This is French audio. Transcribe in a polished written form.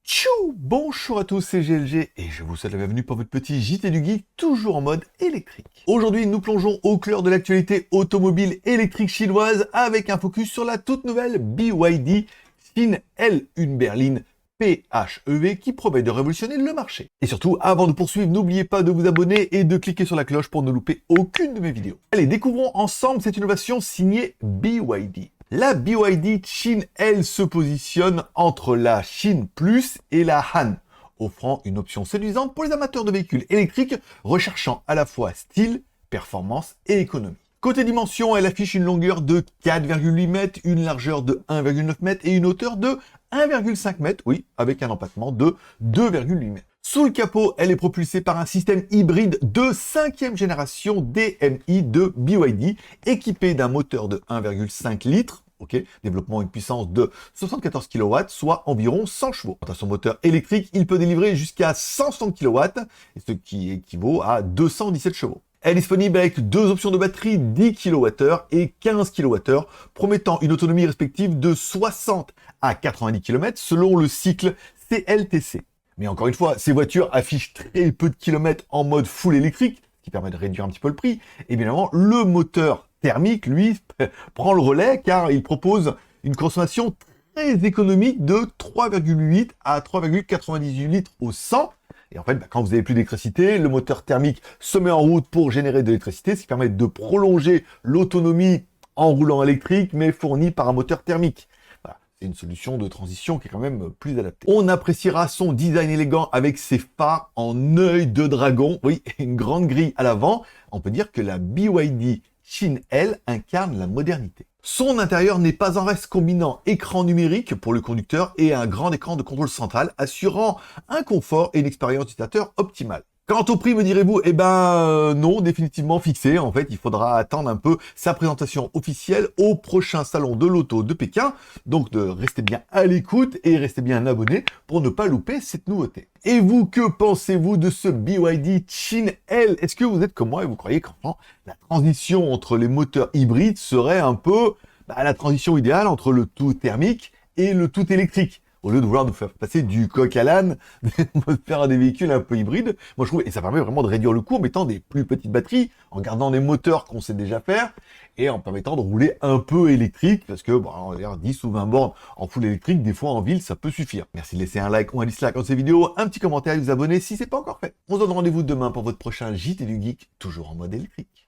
Tchou! Bonjour à tous, c'est GLG et je vous souhaite la bienvenue pour votre petit JT du Geek, toujours en mode électrique. Aujourd'hui, nous plongeons au cœur de l'actualité automobile électrique chinoise avec un focus sur la toute nouvelle BYD Xin L, une berline PHEV qui promet de révolutionner le marché. Et surtout, avant de poursuivre, n'oubliez pas de vous abonner et de cliquer sur la cloche pour ne louper aucune de mes vidéos. Allez, découvrons ensemble cette innovation signée BYD. La BYD Xin L se positionne entre la Xin Plus et la Han, offrant une option séduisante pour les amateurs de véhicules électriques recherchant à la fois style, performance et économie. Côté dimension, elle affiche une longueur de 4,8 m, une largeur de 1,9 m et une hauteur de 1,5 m, oui, avec un empattement de 2,8 m. Sous le capot, elle est propulsée par un système hybride de 5e génération DMI de BYD, équipé d'un moteur de 1,5 litres, développement une puissance de 74 kW, soit environ 100 chevaux. Quant à son moteur électrique, il peut délivrer jusqu'à 160 kW, ce qui équivaut à 217 chevaux. Elle est disponible avec deux options de batterie 10 kWh et 15 kWh, promettant une autonomie respective de 60 à 90 km selon le cycle CLTC. Mais encore une fois, ces voitures affichent très peu de kilomètres en mode full électrique, ce qui permet de réduire un petit peu le prix. Et bien évidemment, le moteur thermique, lui, prend le relais car il propose une consommation très économique de 3,8 à 3,98 litres au 100. Et en fait, quand vous n'avez plus d'électricité, le moteur thermique se met en route pour générer de l'électricité, ce qui permet de prolonger l'autonomie en roulant électrique, mais fournie par un moteur thermique. Voilà, c'est une solution de transition qui est quand même plus adaptée. On appréciera son design élégant avec ses phares en œil de dragon, oui, et une grande grille à l'avant. On peut dire que la BYD Xin L incarne la modernité. Son intérieur n'est pas en reste, combinant écran numérique pour le conducteur et un grand écran de contrôle central, assurant un confort et une expérience d'utilisateur optimale. Quant au prix, me direz-vous, non, définitivement fixé. En fait, il faudra attendre un peu sa présentation officielle au prochain salon de l'auto de Pékin. Donc, de rester bien à l'écoute et rester bien abonné pour ne pas louper cette nouveauté. Et vous, que pensez-vous de ce BYD Xin L? Est-ce que vous êtes comme moi et vous croyez qu'enfin, la transition entre les moteurs hybrides serait un peu la transition idéale entre le tout thermique et le tout électrique? Au lieu de vouloir nous faire passer du coq à l'âne, faire des véhicules un peu hybrides, moi je trouve, et ça permet vraiment de réduire le coût en mettant des plus petites batteries, en gardant des moteurs qu'on sait déjà faire, et en permettant de rouler un peu électrique, parce que, on va dire 10 ou 20 bornes en full électrique, des fois en ville, ça peut suffire. Merci de laisser un like ou un dislike dans ces vidéos, un petit commentaire et de vous abonner si c'est pas encore fait. On se donne rendez-vous demain pour votre prochain JT du Geek, toujours en mode électrique.